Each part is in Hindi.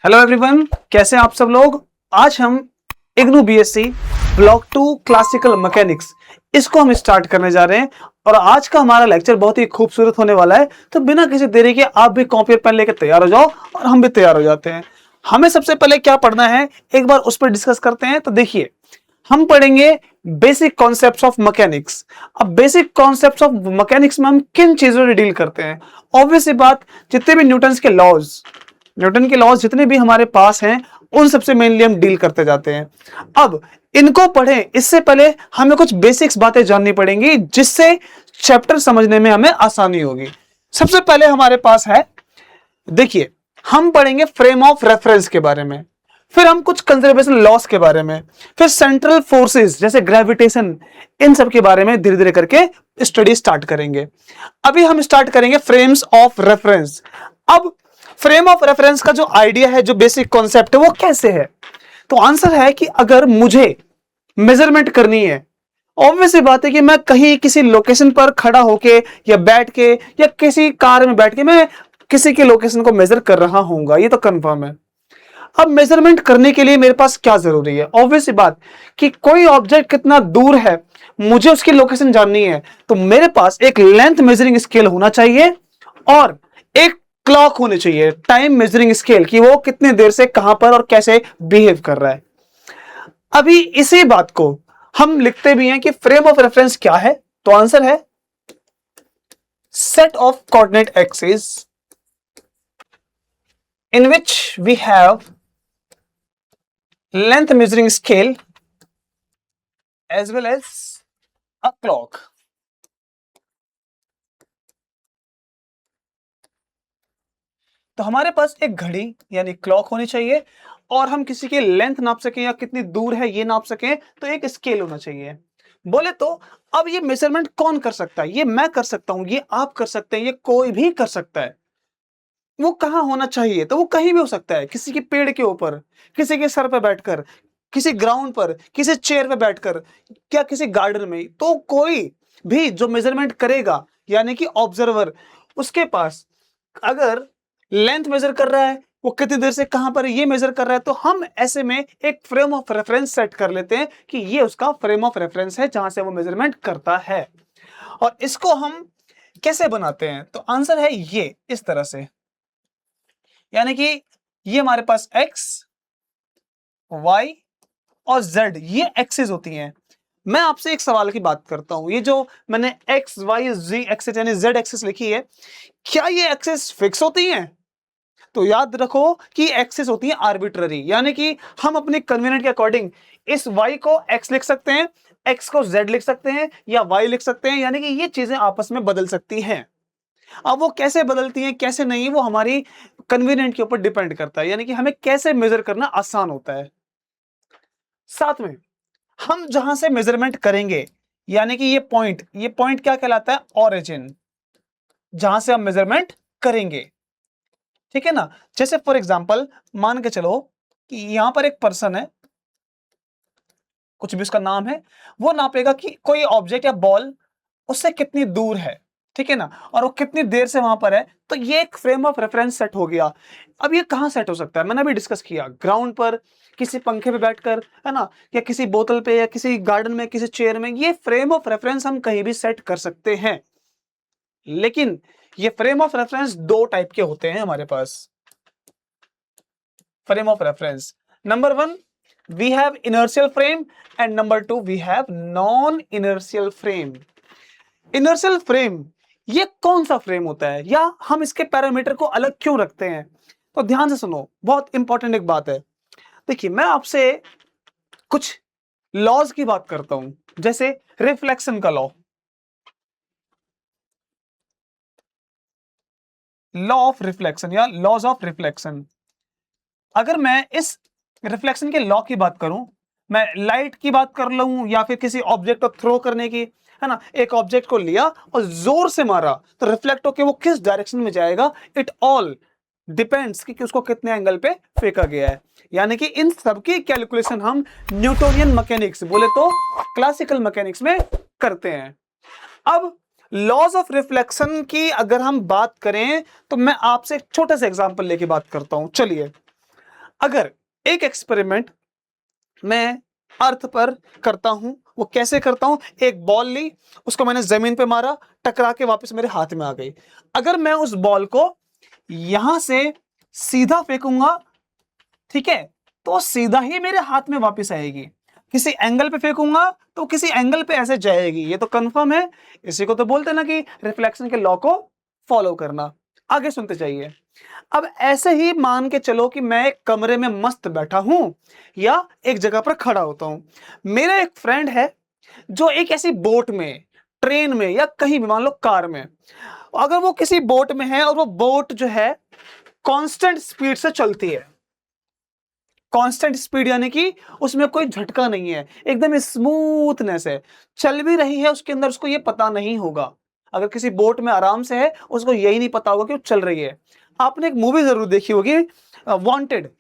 हेलो एवरीवन, कैसे हैं आप सब लोग। आज हम IGNOU BSc block 2 classical mechanics इसको हम स्टार्ट करने जा रहे हैं और आज का हमारा लेक्चर बहुत ही खूबसूरत होने वाला है। तो बिना किसी देरी के आप भी कॉपी और पेन लेकर तैयार हो जाओ और हम भी तैयार हो जाते हैं। हमें सबसे पहले क्या पढ़ना है एक बार उस पर डिस्कस करते हैं। तो देखिए, हम पढ़ेंगे बेसिक कॉन्सेप्ट्स ऑफ मैकेनिक्स। अब बेसिक कॉन्सेप्ट्स ऑफ मैकेनिक्स में हम किन चीजों से डील करते हैं। ऑब्वियस सी बात, जितने भी न्यूटन के लॉज जितने भी हमारे पास हैं उन सबसे मेनली हम डील करते जाते हैं। अब इनको पढ़ें इससे पहले हमें कुछ बेसिक्स बातें जाननी पड़ेंगी जिससे चैप्टर समझने में हमें आसानी होगी। सबसे पहले हमारे पास है, देखिए, हम पढ़ेंगे फ्रेम ऑफ रेफरेंस के बारे में, फिर हम कुछ कंजर्वेशन लॉस के बारे में, फिर सेंट्रल फोर्सेस जैसे ग्रेविटेशन, इन सब के बारे में धीरे धीरे करके स्टडी स्टार्ट करेंगे। अभी हम स्टार्ट करेंगे फ्रेम्स ऑफ रेफरेंस। अब फ्रेम ऑफ रेफरेंस का जो आइडिया है, जो बेसिक कॉन्सेप्ट है, वो कैसे है। तो आंसर है कि अगर मुझे मेजरमेंट करनी है, ऑब्वियस सी बात है कि मैं कहीं किसी लोकेशन पर खड़ा होके या बैठ के या किसी कार में बैठ के मैं किसी के लोकेशन को मेजर कर रहा हूंगा, ये तो कंफर्म है। अब मेजरमेंट करने के लिए मेरे पास क्या जरूरी है, ऑब्वियस सी बात कि कोई ऑब्जेक्ट कितना दूर है मुझे उसकी लोकेशन जाननी है, तो मेरे पास एक लेंथ मेजरिंग स्केल होना चाहिए और एक क्लॉक होनी चाहिए, टाइम मेजरिंग स्केल, कि वो कितनी देर से कहां पर और कैसे बिहेव कर रहा है। अभी इसी बात को हम लिखते भी हैं कि फ्रेम ऑफ रेफरेंस क्या है। तो आंसर है set of coordinate axis in which we have length measuring scale as well as a clock. तो हमारे पास एक घड़ी यानी क्लॉक होनी चाहिए और हम किसी की लेंथ नाप सकें या कितनी दूर है ये नाप सकें, तो एक स्केल होना चाहिए। बोले तो अब ये मेजरमेंट कौन कर सकता है? ये मैं कर सकता हूं, ये आप कर सकते हैं, ये कोई भी कर सकता है। वो कहाँ होना चाहिए? तो वो कहीं भी हो सकता है, किसी के पेड़ के ऊपर, किसी के सर पे बैठकर, किसी ग्राउंड पर, किसी चेयर पे बैठकर, क्या किसी गार्डन में। तो कोई भी जो मेजरमेंट करेगा यानी कि ऑब्जर्वर, उसके पास अगर लेंथ मेजर कर रहा है, वो कितनी देर से कहां पर ये मेजर कर रहा है, तो हम ऐसे में एक फ्रेम ऑफ रेफरेंस सेट कर लेते हैं कि ये उसका फ्रेम ऑफ रेफरेंस है जहां से वो मेजरमेंट करता है। और इसको हम कैसे बनाते हैं? तो आंसर है ये इस तरह से, यानी कि ये हमारे पास x, y और z ये एक्सिस होती हैं। मैं आपसे एक सवाल की बात करता हूं, ये जो मैंने x, y, z एक्सिस यानी z एक्सिस लिखी है, क्या ये एक्सिस फिक्स होती हैं? तो याद रखो कि एक्सिस होती है आर्बिट्ररी, यानी कि हम अपने कन्वीनियंट के अकॉर्डिंग इस y को x लिख सकते हैं, x को z लिख सकते हैं या y लिख सकते हैं, यानी कि ये चीजें आपस में बदल सकती हैं। अब वो कैसे बदलती हैं कैसे नहीं, वो हमारी कन्वीनियंट के ऊपर डिपेंड करता है, यानी कि हमें कैसे मेजर करना आसान होता है। साथ में हम जहां से मेजरमेंट करेंगे, यानी कि ये पॉइंट क्या कहलाता है? ऑरिजिन, जहां से हम मेजरमेंट करेंगे, ठीक है ना। जैसे फॉर एग्जांपल मान के चलो कि यहां पर एक पर्सन है, कुछ भी उसका नाम है, वो नापेगा कि कोई ऑब्जेक्ट या बॉल उससे कितनी दूर है, ठीक है ना, और वो कितनी देर से वहां पर है। तो ये एक फ्रेम ऑफ रेफरेंस सेट हो गया। अब ये कहां सेट हो सकता है? मैंने अभी डिस्कस किया, ग्राउंड पर, किसी पंखे पे बैठकर, है ना, या किसी बोतल पे, या किसी गार्डन में, किसी चेयर में। ये फ्रेम ऑफ रेफरेंस हम कहीं भी सेट कर सकते हैं, लेकिन ये फ्रेम ऑफ रेफरेंस दो टाइप के होते हैं हमारे पास। Frame of reference number 1 we have inertial frame and number 2 we have non inertial frame. Inertial frame ये कौन सा फ्रेम होता है, या हम इसके पैरामीटर को अलग क्यों रखते हैं? तो ध्यान से सुनो, बहुत इंपॉर्टेंट एक बात है। देखिए, मैं आपसे कुछ लॉज की बात करता हूं, जैसे रिफ्लेक्शन का लॉ ऑफ रिफ्लेक्शन या लॉज ऑफ रिफ्लेक्शन। अगर मैं इस रिफ्लेक्शन के लॉ की बात करूं, मैं लाइट की बात कर लूं या फिर किसी ऑब्जेक्ट को थ्रो करने की, है ना, एक ऑब्जेक्ट को लिया और जोर से मारा तो रिफ्लेक्ट होकर वो किस डायरेक्शन में जाएगा, इट ऑल डिपेंड्स कि उसको कितने एंगल पे फेंका गया है। यानी कि इन सबकी कैलकुलेशन हम न्यूटोनियन मैकेनिक्स, बोले तो क्लासिकल मैकेनिक्स में करते हैं। अब लॉज ऑफ रिफ्लेक्शन की अगर हम बात करें तो मैं आपसे एक छोटा सा एग्जांपल लेके बात करता हूं। चलिए, अगर एक एक्सपेरिमेंट मैं अर्थ पर करता हूं, वो कैसे करता हूं, एक बॉल ली, उसको मैंने जमीन पे मारा, टकरा के वापस मेरे हाथ में आ गई। अगर मैं उस बॉल को यहां से सीधा फेंकूंगा, ठीक है, तो सीधा ही मेरे हाथ में वापस आएगी। किसी एंगल पे फेंकूंगा तो किसी एंगल पे ऐसे जाएगी, ये तो कंफर्म है। इसी को तो बोलते हैं ना कि रिफ्लेक्शन के लॉ को फॉलो करना। आगे सुनते जाइए। अब ऐसे ही मान के चलो कि मैं एक कमरे में मस्त बैठा हूं या एक जगह पर खड़ा होता हूं। मेरा एक फ्रेंड है जो एक ऐसी बोट में, ट्रेन में या कहीं भी, मान लो कार में, अगर वो किसी बोट में है और वो बोट जो है कांस्टेंट स्पीड से चलती है। कांस्टेंट स्पीड यानी कि उसमें कोई झटका नहीं है, एकदम स्मूथनेस है, चल भी रही है उसके अंदर, उसको ये पता नहीं होगा। अगर किसी बोट में आराम से है, उसको यही नहीं पता होगा कि वो चल रही है। आपने एक मूवी जरूर देखी होगी, वांटेड,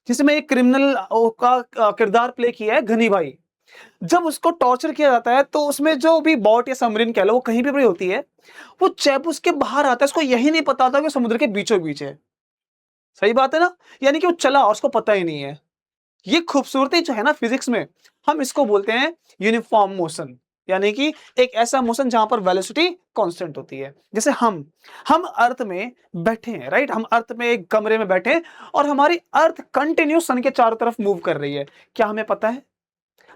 जिसमें एक क्रिमिनल का किरदार प्ले किया है घनी भाई। जब उसको टॉर्चर किया जाता है तो उसमें जो भी बोट या सबमरीन कह लो, वो कहीं भी होती है, वो जब उसके बाहर आता है उसको यही नहीं पता था कि समुद्र के बीचों बीच है। सही बात है ना, यानी कि वो चला और उसको पता ही नहीं है। ये खूबसूरती जो है ना फिजिक्स में, हम इसको बोलते हैं यूनिफॉर्म मोशन, यानी कि एक ऐसा मोशन जहां पर वेलोसिटी कांस्टेंट होती है। जैसे हम अर्थ में बैठे हैं, राइट, हम अर्थ में एक कमरे में बैठे हैं और हमारी अर्थ कंटिन्यू सन के चारों तरफ मूव कर रही है। क्या हमें पता है?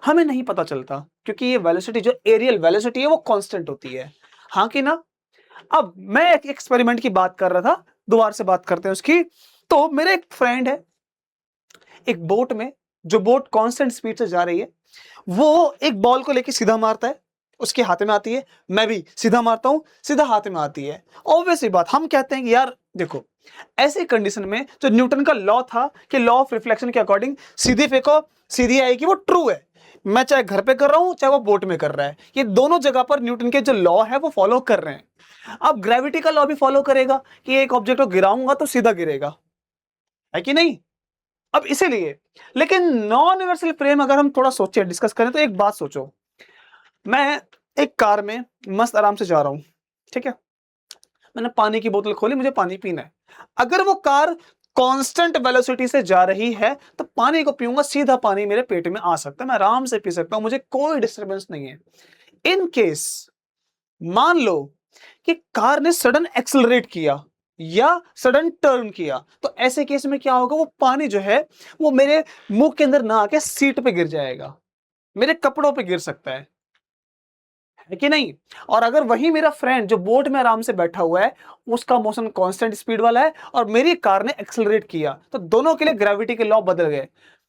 हमें नहीं पता चलता, क्योंकि ये वेलोसिटी जो एरियल वेलोसिटी है वो कांस्टेंट होती है। हाँ कि ना? अब मैं एक एक्सपेरिमेंट की बात कर रहा था, दोबारा से बात करते हैं उसकी। तो मेरे एक फ्रेंड है एक बोट में, जो बोट कांस्टेंट स्पीड से जा रही है, वो एक बॉल को लेके सीधा मारता है, उसके हाथ में आती है। मैं भी सीधा मारता हूं, सीधा हाथ में आती है। ऑब्वियसली बात, हम कहते हैं कि यार देखो, ऐसी कंडीशन में जो न्यूटन का लॉ था कि लॉ ऑफ रिफ्लेक्शन के अकॉर्डिंग सीधी फेंको सीधी आएगी, वो ट्रू है। मैं चाहे घर पे कर रहा हूं चाहे वो बोट में कर रहा है, ये दोनों जगह पर न्यूटन के जो लॉ है वो फॉलो कर रहे हैं। अब ग्रेविटी का लॉ भी फॉलो करेगा कि एक ऑब्जेक्ट को गिराऊंगा तो सीधा गिरेगा, है कि नहीं? अब इसीलिए, लेकिन नॉन यूनिवर्सल फ्रेम अगर हम थोड़ा सोचे, डिस्कस करें, तो एक बात सोचो, मैं एक कार में मस्त आराम से जा रहा हूं, ठीक है, मैंने पानी की बोतल खोली, मुझे पानी पीना है। अगर वो कार कांस्टेंट वेलोसिटी से जा रही है तो पानी को पीऊंगा, सीधा पानी मेरे पेट में आ सकता है, मैं आराम से पी सकता हूं, मुझे कोई डिस्टरबेंस नहीं है। इन केस मान लो कि कार ने सडन एक्सेलरेट किया या सडन टर्न किया, तो ऐसे केस में क्या होगा, वो पानी जो है वो मेरे मुंह के अंदर ना आके सीट पे गिर जाएगा, मेरे कपड़ों पे गिर सकता है कि नहीं? और अगर वही मेरा फ्रेंड जो बोट में आराम से बैठा हुआ है, उसका मोशन कांस्टेंट स्पीड वाला है और मेरी कार ने एक्सेलरेट किया, तो दोनों के लिए ग्रेविटी के लॉ बदल गए।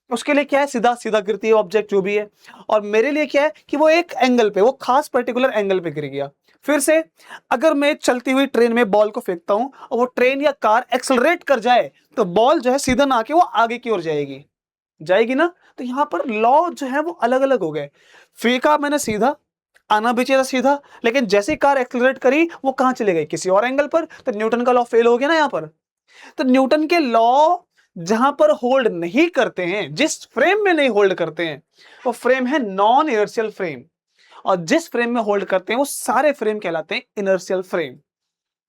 उसके लिए क्या है, सीधा सीधा गिरती है ऑब्जेक्ट जो भी है, और मेरे लिए क्या है कि वो एक एंगल पे, वो खास पर्टिकुलर एंगल पे गिर गया। फिर से, अगर मैं चलती हुई ट्रेन में बॉल को फेंकता हूं और वो ट्रेन या कार एक्सेलरेट कर जाए, तो बॉल जो है सीधा ना आके वो आगे की ओर जाएगी, जाएगी ना? तो यहां पर लॉ जो है वो अलग अलग हो गए। फेंका मैंने सीधा, आना भी चाहिए था सीधा, लेकिन जैसे ही कार एक्सेलरेट करी वो कहां चले गई, किसी और एंगल पर, तो न्यूटन का लॉ फेल हो गया ना यहां पर। तो न्यूटन के लॉ जहां पर होल्ड नहीं करते हैं, जिस फ्रेम में नहीं होल्ड करते हैं, वो फ्रेम है नॉन इनर्शियल फ्रेम, और जिस फ्रेम में होल्ड करते हैं वो सारे फ्रेम कहलाते हैं इनर्शियल फ्रेम।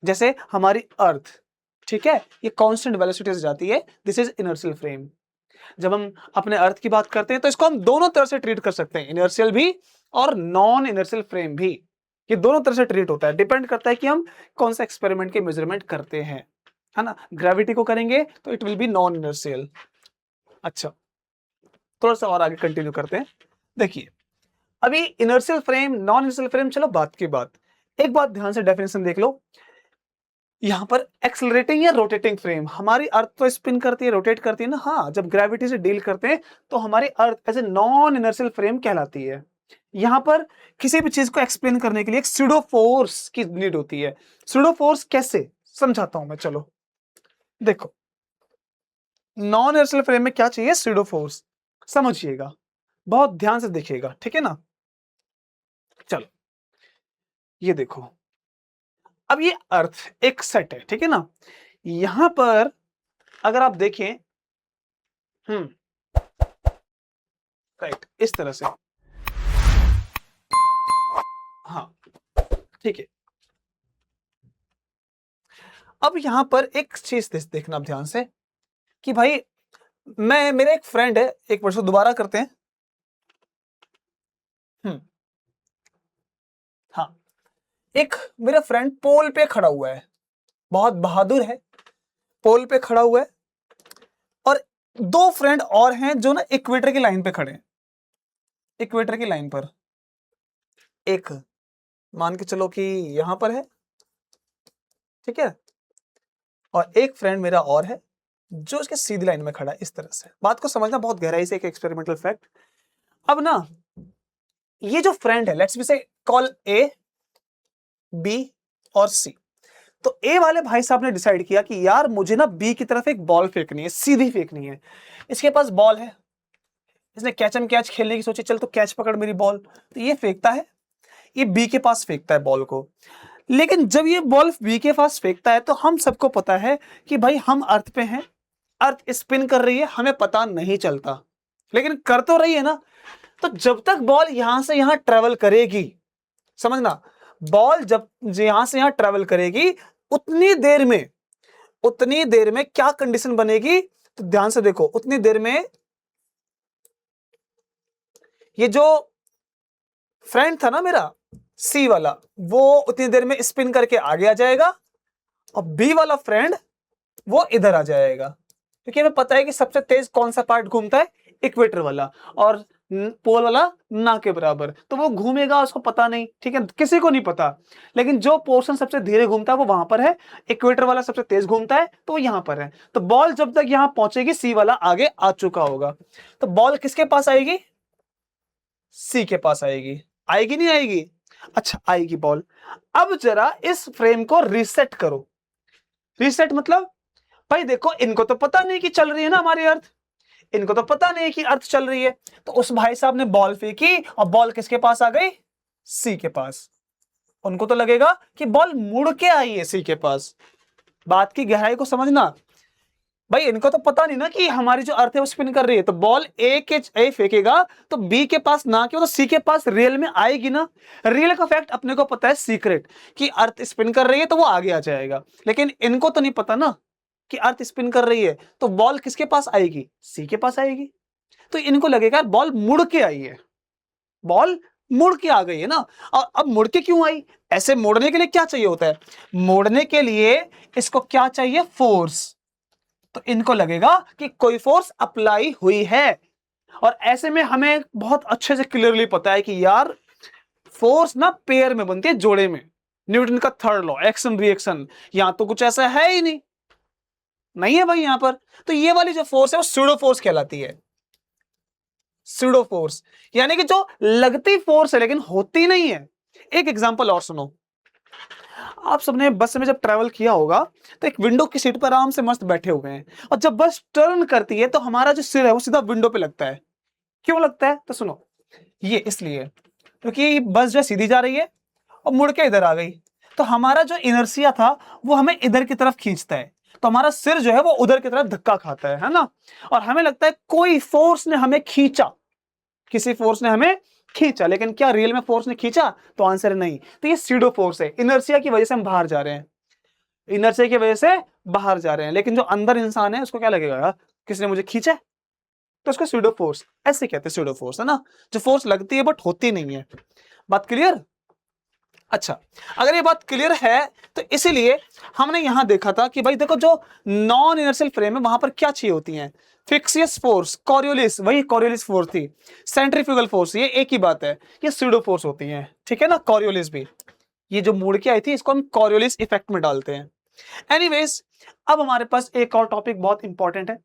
जैसे हमारी अर्थ, ठीक है, ये कांस्टेंट वेलोसिटी से जाती है, दिस इज इनर्शियल फ्रेम। जब हम अपने अर्थ की बात करते हैं तो इसको हम दोनों तरह से ट्रीट कर सकते हैं, इनर्शियल भी और नॉन इनर्शियल फ्रेम भी। ये दोनों तरह से ट्रीट होता है, डिपेंड करता है कि हम कौन सा एक्सपेरिमेंट के मेजरमेंट करते हैं, है ना? ग्रेविटी को करेंगे तो it will be non inertial. अच्छा, थोड़ा सा और आगे कंटिन्यू करते हैं। देखिए, अभी inertial frame, non inertial frame, चलो बात की बात, एक बात ध्यान से डेफिनेशन देख लो। यहां पर एक्सेलरेटिंग या रोटेटिंग फ्रेम, हमारी अर्थ तो स्पिन करती है, रोटेट करती है ना, हाँ, जब ग्रेविटी से डील करते हैं तो हमारी earth as a non inertial frame कहलाती है। यहां पर किसी भी चीज को एक्सप्लेन करने के लिए एक स्यूडो फोर्स की नीड होती है। स्यूडो फोर्स कैसे, समझाता हूं मैं, चलो देखो। नॉन इनर्शियल फ्रेम में क्या चाहिए, स्यूडो फोर्स, समझिएगा, बहुत ध्यान से देखिएगा, ठीक है ना? चलो, ये देखो, अब ये अर्थ एक सेट है, ठीक है ना? यहां पर अगर आप देखें, राइट, इस तरह से, हाँ, ठीक है। अब यहां पर एक चीज देखना आप ध्यान से कि भाई मेरा एक फ्रेंड है, एक वर्ष दोबारा करते हैं। हाँ, एक मेरा फ्रेंड पोल पे खड़ा हुआ है, बहुत बहादुर है, पोल पे खड़ा हुआ है, और दो फ्रेंड और हैं जो ना इक्वेटर की लाइन पे खड़े हैं। इक्वेटर की लाइन पर एक मान के चलो कि यहां पर है, ठीक है, और एक फ्रेंड मेरा और है जो इसके सीधी लाइन में खड़ा है। इस तरह से बात को समझना बहुत गहराई से, एक एक्सपेरिमेंटल फैक्ट। अब ना ये जो फ्रेंड है, लेट्स बी से कॉल ए, बी और सी। तो ए वाले भाई साहब ने डिसाइड किया कि यार मुझे ना बी की तरफ एक बॉल फेंकनी है, सीधी फेंकनी है। इसके पास बॉल है, इसने कैच एंड कैच खेलने की सोची, चल तो कैच पकड़ मेरी बॉल। तो ये फेंकता है, ये बी के पास फेंकता है बॉल को। लेकिन जब ये बॉल बी के पास फेंकता है तो हम सबको पता है कि भाई हम अर्थ पे हैं, अर्थ स्पिन कर रही है, हमें पता नहीं चलता, लेकिन कर तो रही है ना। तो जब तक बॉल यहां से यहां ट्रेवल करेगी, समझना, बॉल जब यहां से यहां ट्रेवल करेगी उतनी देर में क्या कंडीशन बनेगी, तो ध्यान से देखो, उतनी देर में ये जो फ्रेंड था ना मेरा सी वाला, वो उतनी देर में स्पिन करके आगे आ जाएगा, और बी वाला फ्रेंड वो इधर आ जाएगा, क्योंकि हमें पता है कि सबसे तेज कौन सा पार्ट घूमता है, इक्वेटर वाला, और पोल वाला ना के बराबर। तो वो घूमेगा, उसको पता नहीं, ठीक है, किसी को नहीं पता। लेकिन जो पोर्शन सबसे धीरे घूमता है वो वहां पर है, इक्वेटर वाला सबसे तेज घूमता है तो वो यहां पर है। तो बॉल जब तक यहां पहुंचेगी सी वाला आगे आ चुका होगा। तो बॉल किसके पास आएगी, सी के पास आएगी। आएगी नहीं आएगी, अच्छा आएगी बॉल। अब जरा इस फ्रेम को रीसेट करो। रीसेट मतलब भाई देखो, इनको तो पता नहीं कि चल रही है ना हमारी अर्थ, इनको तो पता नहीं कि अर्थ चल रही है। तो उस भाई साहब ने बॉल फेंकी और बॉल किसके पास आ गई, सी के पास। उनको तो लगेगा कि बॉल मुड़ के आई है सी के पास। बात की गहराई को समझना भाई, इनको तो पता नहीं ना कि हमारी जो अर्थ है वो स्पिन कर रही है। तो बॉल ए फेंकेगा तो बी के पास ना कि, तो सी के पास रियल में आएगी ना। रियल का फैक्ट अपने को पता है, सीक्रेट, कि अर्थ स्पिन कर रही है तो वो आगे आ जाएगा। लेकिन इनको तो नहीं पता ना कि अर्थ स्पिन कर रही है, तो बॉल किसके पास आएगी, सी के पास आएगी। तो इनको लगेगा बॉल मुड़ के आई है, बॉल मुड़ के आ गई है ना। और अब मुड़ के क्यों आई, ऐसे मोड़ने के लिए क्या चाहिए होता है, मोड़ने के लिए इसको क्या चाहिए, फोर्स। तो इनको लगेगा कि कोई फोर्स अप्लाई हुई है। और ऐसे में हमें बहुत अच्छे से क्लियरली पता है कि यार फोर्स ना पेयर में बनती है, जोड़े में। न्यूटन का थर्ड लॉ, एक्शन रिएक्शन, यहां तो कुछ ऐसा है ही नहीं, नहीं है भाई यहां पर। तो ये वाली जो फोर्स है वो स्यूडो फोर्स कहलाती है, स्यूडो फोर्स, यानी कि जो लगती फोर्स है लेकिन होती नहीं है। एक एग्जांपल और सुनो, आप सबने बस में जब ट्रैवल किया होगा तो एक विंडो की सीट पर आराम से मस्त बैठे हुए हैं, और जब बस टर्न करती है तो हमारा जो सिर है वो सीधा विंडो पे लगता है। क्यों लगता है, तो सुनो, ये इसलिए क्योंकि बस जो सीधी जा रही है और मुड़ के इधर आ गई, तो हमारा जो इनर्शिया था वो हमें इधर की तरफ खींचता है, तो हमारा सिर जो है वो उधर की तरफ धक्का खाता है ना। और हमें लगता है कोई फोर्स ने हमें खींचा, किसी फोर्स ने हमें खींचा, लेकिन क्या रियल में फोर्स ने खींचा, तो आंसर है नहीं। तो ये सीडो फोर्स है, इनर्शिया की वजह से हम बाहर जा रहे हैं, इनर्शिया की वजह से बाहर जा रहे हैं। लेकिन जो अंदर इंसान है उसको क्या लगेगा, यार किसने मुझे खींचा, तो उसको सीडो फोर्स ऐसे कहते हैं, सीडो फोर्स है ना, जो फोर्स लगती है बट होती नहीं है। बात क्लियर, अच्छा, अगर ये बात क्लियर है तो इसीलिए हमने यहां देखा था कि भाई देखो, जो नॉन इनर्शियल फ्रेम है वहां पर क्या चाहिए होती है, फिक्सियस फोर्स, कॉरियोलिस, वही कॉरियोलिस फोर्स थी, सेंट्रीफ्यूगल फोर्स, ये एक ही बात है, ये स्यूडो फोर्स होती है, ठीक है ना। कॉरियोलिस भी, ये जो मुड़ के आई थी इसको हम कॉरियोलिस इफेक्ट में डालते हैं। एनीवेज, अब हमारे पास एक और टॉपिक बहुत इंपॉर्टेंट है,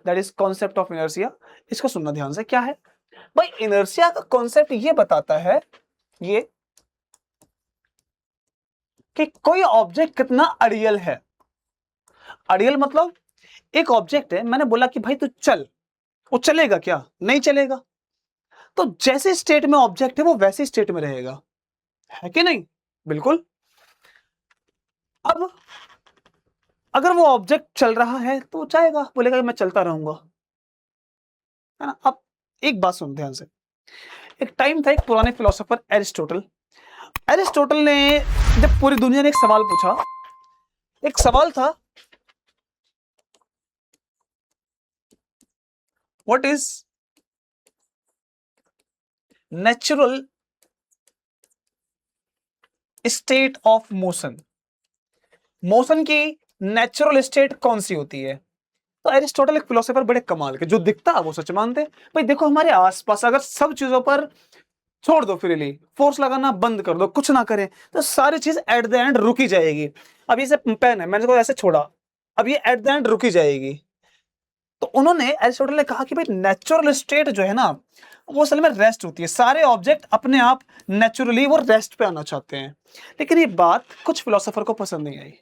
that is concept of inertia. इसको सुनना ध्यान से, क्या है भाई, इनर्शिया का कॉन्सेप्ट ये बताता है ये कि कोई ऑब्जेक्ट कितना अड़ियल है। अड़ियल मतलब एक ऑब्जेक्ट है, मैंने बोला कि भाई तू चल, वो चलेगा क्या, नहीं चलेगा। तो जैसे स्टेट में ऑब्जेक्ट है वो वैसे स्टेट में रहेगा, है कि नहीं, बिल्कुल। अब अगर वो ऑब्जेक्ट चल रहा है तो वो जाएगा, बोलेगा कि मैं चलता रहूंगा, है ना। अब एक बात सुन ध्यान से, एक टाइम था, एक पुराने फिलोसोफर एरिस्टोटल, एरिस्टोटल ने जब पूरी दुनिया ने एक सवाल पूछा, एक सवाल था what is natural state of motion? Motion की नेचुरल स्टेट कौन सी होती है? तो एरिस्टोटल एक फिलोसोफर बड़े कमाल के, जो दिखता है वो सच मानते हैं। भाई देखो, हमारे आसपास अगर सब चीजों पर छोड़ दो, फ्रीली फोर्स लगाना बंद कर दो, कुछ ना करें, तो सारी चीज एट द एंड रुकी जाएगी। अब ये पेन है, मैंने इसको ऐसे छोड़ा, अब ये एट द एंड रुकी जाएगी। तो उन्होंने, एरिस्टोटल ने कहा कि भाई नेचुरल स्टेट जो है ना, वो असल में रेस्ट होती है। सारे ऑब्जेक्ट अपने आप नेचुरली वो रेस्ट पे आना चाहते हैं। लेकिन ये बात कुछ फिलोसोफर को पसंद नहीं आई।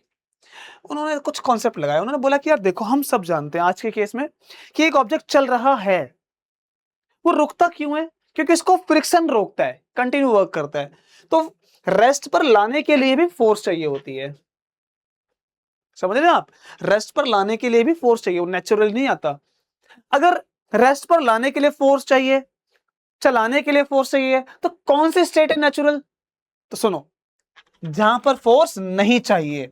उन्होंने कुछ कॉन्सेप्ट लगाया। उन्होंने बोला कि यार देखो, हम सब जानते हैं आज के केस में कि एक ऑब्जेक्ट चल रहा है, वो रुकता क्यों है? क्योंकि इसको फ्रिक्शन रोकता है, कंटिन्यू वर्क करता है। तो रेस्ट पर लाने के लिए भी फोर्स चाहिए होती है। समझ रहे हैं आप? रेस्ट पर लाने के लिए भी फोर्स चाहिए, वो नेचुरली नहीं आता। अगर रेस्ट पर लाने के लिए फोर्स चाहिए, चलाने के लिए फोर्स चाहिए, तो कौन सी स्टेट है नेचुरल? तो सुनो, जहां पर फोर्स नहीं चाहिए,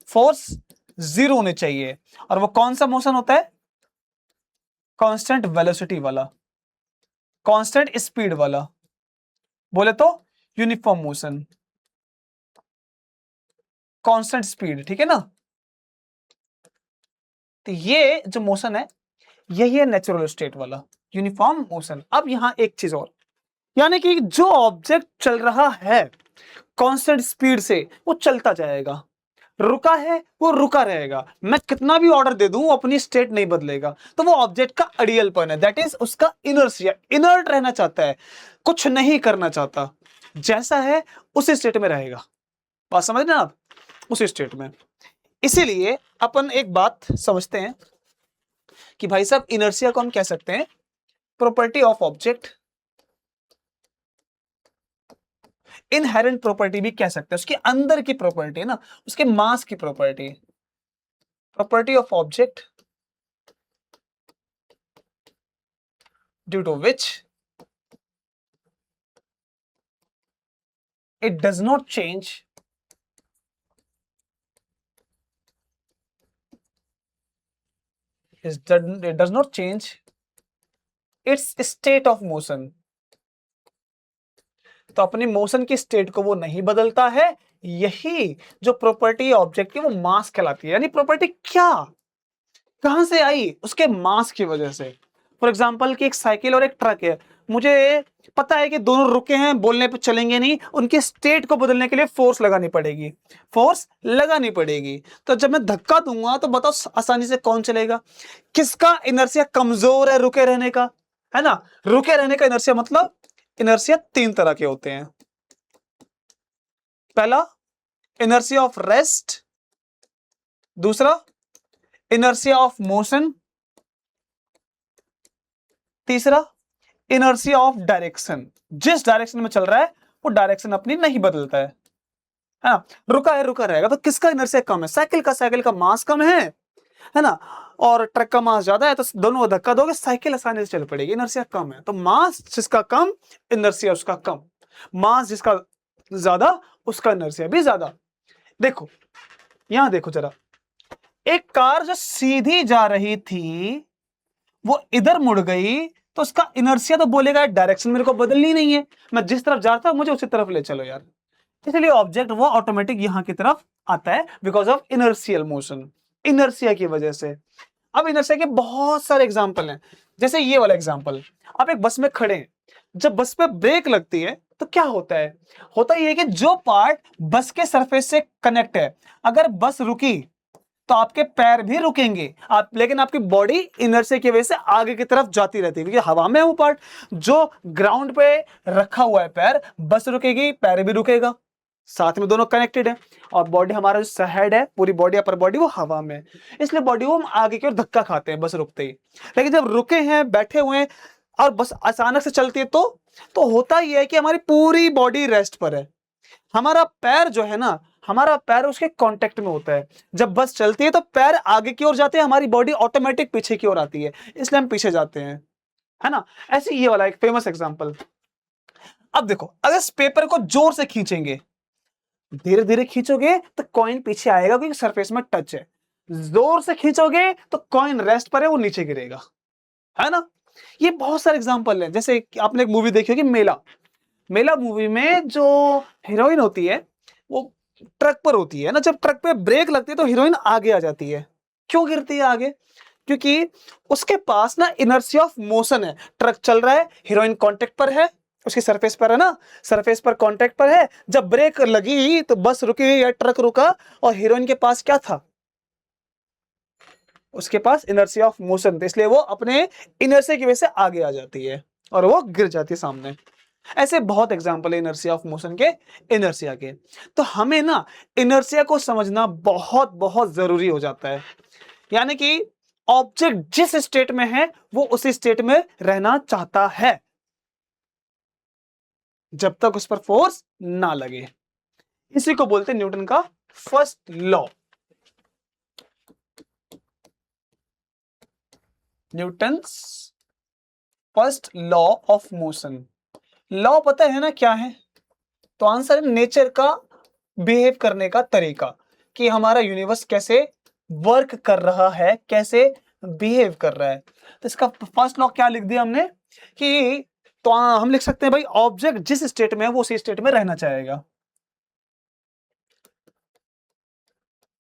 फोर्स जीरो होने चाहिए। और वो कौन सा मोशन होता है? कांस्टेंट वेलोसिटी वाला, कांस्टेंट स्पीड वाला। बोले तो यूनिफॉर्म मोशन, कांस्टेंट स्पीड, ठीक है ना? तो ये जो मोशन है, यही है नेचुरल स्टेट वाला यूनिफॉर्म मोशन। अब यहां एक चीज और, यानी कि जो ऑब्जेक्ट चल रहा है कांस्टेंट स्पीड से, वो चलता जाएगा। रुका है, वो रुका रहेगा। मैं कितना भी ऑर्डर दे दूं, अपनी स्टेट नहीं बदलेगा। तो वो ऑब्जेक्ट का आइडियलपन है, दैट इज उसका इनर्शिया, इनर्ट रहना चाहता है, कुछ नहीं करना चाहता। जैसा है उसी स्टेट में रहेगा। बात समझ रहे हैं आप? उसी स्टेट में। इसीलिए अपन एक बात समझते हैं कि भाई साहब, इनर्शिया को हम कह सकते हैं property of object, inherent property भी कह सकते हैं, उसके अंदर की प्रॉपर्टी है ना, उसके मास की property, property of object due to which it does not change it does not change its state of motion। तो अपनी मोशन की स्टेट को वो नहीं बदलता है। यही जो प्रॉपर्टी ऑब्जेक्ट की, वो मास कहलाती है। यानी प्रॉपर्टी क्या, कहां से आई? उसके मास की वजह से। फॉर एग्जाम्पल कि एक साइकिल और एक ट्रक है, मुझे पता है कि दोनों रुके हैं, बोलने पे चलेंगे नहीं, उनके स्टेट को बदलने के लिए फोर्स लगानी पड़ेगी, फोर्स लगानी पड़ेगी। तो जब मैं धक्का दूंगा तो बताओ आसानी से कौन चलेगा? किसका इनर्शिया कमजोर है रुके रहने का? है ना? रुके रहने का इनर्शिया, मतलब इनर्शिया तीन तरह के होते हैं। पहला इनर्शिया ऑफ रेस्ट, दूसरा इनर्शिया ऑफ मोशन, तीसरा इनर्शिया ऑफ डायरेक्शन। जिस डायरेक्शन में चल रहा है वो डायरेक्शन अपनी नहीं बदलता है ना, रुका है रुका रहेगा। तो किसका इनर्शिया कम है? साइकिल का। साइकिल का मास कम है ना, और ट्रक का मास ज्यादा है, तो दोनों को धक्का दोगे, साइकिल आसानी से चल पड़ेगी। इनर्शिया कम है, तो मास जिसका कम, इनर्शिया उसका कम। मास जिसका ज्यादा, उसका इनर्शिया भी ज्यादा। देखो यहां देखो जरा, एक कार जो सीधी जा रही थी, वो इधर मुड़ गई, तो उसका इनर्शिया तो बोलेगा डायरेक्शन मेरे को बदलनी नहीं है, मैं जिस तरफ जाता हूं मुझे उसी तरफ ले चलो यार। इसलिए ऑब्जेक्ट वो ऑटोमेटिक यहां की तरफ आता है, because of inertial motion, inertia की वजह से। अब इनर्शिया के बहुत सारे एग्जाम्पल हैं, जैसे ये वाला एग्जाम्पल। आप एक बस में खड़े हैं, जब बस पे ब्रेक लगती है तो क्या होता है? होता यह है कि जो पार्ट बस के सरफेस से कनेक्ट है, अगर बस रुकी तो आपके पैर भी रुकेंगे, आप, लेकिन आपकी बॉडी इनर्शिया की वजह से आगे की तरफ जाती रहती है, क्योंकि हवा में है वो पार्ट। जो ग्राउंड पे रखा हुआ है पैर, बस रुकेगी, पैर भी रुकेगा, साथ में दोनों कनेक्टेड है। और बॉडी, हमारा जो हेड है, पूरी बॉडी, अपर बॉडी, वो हवा में, इसलिए बॉडी को हम आगे की ओर धक्का खाते हैं बस रुकते ही। लेकिन जब रुके हैं, बैठे हुए हैं, और बस अचानक से चलती है, तो होता ही है कि हमारी पूरी बॉडी रेस्ट पर है। हमारा पैर जो है ना, हमारा पैर उसके कांटेक्ट में होता है। जब बस चलती है तो पैर आगे की ओर जाते हैं, हमारी बॉडी ऑटोमेटिक पीछे की ओर आती है, इसलिए हम पीछे जाते हैं, है ना? ऐसे ये वाला एक फेमस एग्जांपल। अब देखो, अगर इस पेपर को जोर से खींचेंगे, धीरे धीरे खींचोगे तो कॉइन पीछे आएगा, क्योंकि सरफेस में टच है। जोर से खींचोगे तो कॉइन रेस्ट पर है, वो नीचे गिरेगा, है ना? ये बहुत सारे एग्जांपल हैं। जैसे कि आपने एक मूवी देखी होगी मेला। मेला मूवी में जो हीरोइन होती है वो ट्रक पर होती है ना, जब ट्रक पे ब्रेक लगती है तो हीरोइन आगे आ जाती है। क्यों गिरती है आगे? क्योंकि उसके पास ना इनर्शिया ऑफ मोशन है। ट्रक चल रहा है, हीरोइन कांटेक्ट पर है, उसकी सरफेस पर है ना, सरफेस पर कांटेक्ट पर है। जब ब्रेक लगी तो बस रुकी या ट्रक रुका, और हीरोइन के पास क्या था? उसके पास इनर्शिया ऑफ मोशन था, इसलिए वो अपने इनर्शिया की वजह से आगे आ जाती है और वो गिर जाती है सामने। ऐसे बहुत एग्जांपल है इनर्शिया ऑफ मोशन के, इनर्शिया के। तो हमें ना इनर्शिया को समझना बहुत बहुत जरूरी हो जाता है। यानी कि ऑब्जेक्ट जिस स्टेट में है वो उसी स्टेट में रहना चाहता है जब तक उस पर फोर्स ना लगे। इसी को बोलते हैं न्यूटन का first law. Newton's first law of motion. Law पता है ना क्या है? तो आंसर है नेचर का बिहेव करने का तरीका, कि हमारा यूनिवर्स कैसे वर्क कर रहा है, कैसे बिहेव कर रहा है। तो इसका फर्स्ट लॉ क्या लिख दिया हमने कि, तो हम लिख सकते हैं भाई ऑब्जेक्ट जिस स्टेट में है वो उसी स्टेट में रहना चाहेगा।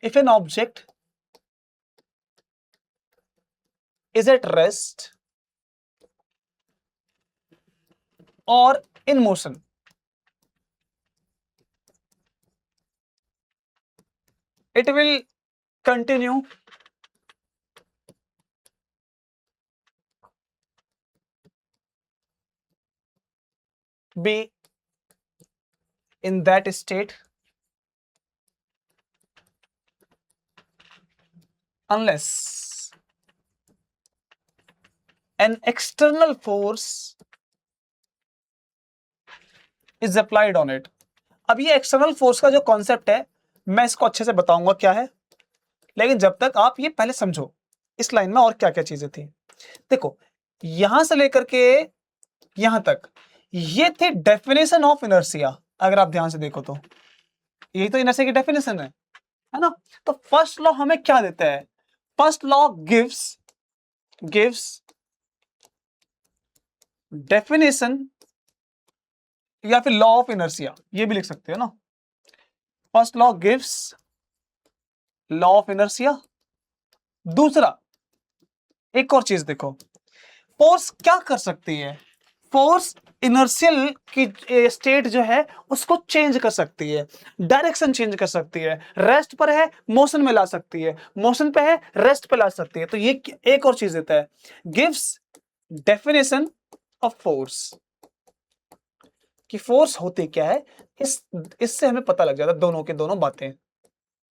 If an object is at rest और in motion, it will continue be in that state unless an external force is applied on it। अब ये एक्सटर्नल फोर्स का जो कॉन्सेप्ट है मैं इसको अच्छे से बताऊंगा क्या है, लेकिन जब तक आप ये पहले समझो इस लाइन में और क्या क्या चीजें थी। देखो यहां से लेकर के यहां तक ये थे डेफिनेशन ऑफ इनर्शिया। अगर आप ध्यान से देखो तो यही तो इनर्शिया की डेफिनेशन है ना। तो फर्स्ट लॉ हमें क्या देता है? फर्स्ट लॉ गिव्स डेफिनेशन, या फिर लॉ ऑफ इनर्शिया ये भी लिख सकते हो ना। First law gives law of inertia. दूसरा एक और चीज देखो, फोर्स क्या कर सकती है? फोर्स इनर्शियल की स्टेट जो है उसको चेंज कर सकती है, डायरेक्शन चेंज कर सकती है। रेस्ट पर है मोशन में ला सकती है, मोशन पे है रेस्ट पे ला सकती है। तो ये एक और चीज देता है, गिव्स डेफिनेशन ऑफ फोर्स, कि फोर्स होती क्या है। इससे हमें पता लग जाता है दोनों के दोनों बातें।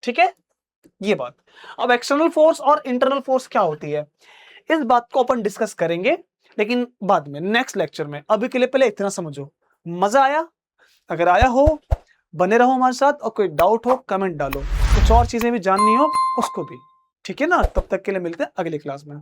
ठीक है, ये बात। अब एक्सटर्नल फोर्स और इंटरनल फोर्स क्या होती है, इस बात को अपन डिस्कस करेंगे लेकिन बाद में, नेक्स्ट लेक्चर में। अभी के लिए पहले इतना समझो। मजा आया? अगर आया हो बने रहो हमारे साथ, और कोई डाउट हो कमेंट डालो, कुछ और चीजें भी जाननी हो उसको भी। ठीक है ना? तब तक के लिए मिलते हैं अगली क्लास में।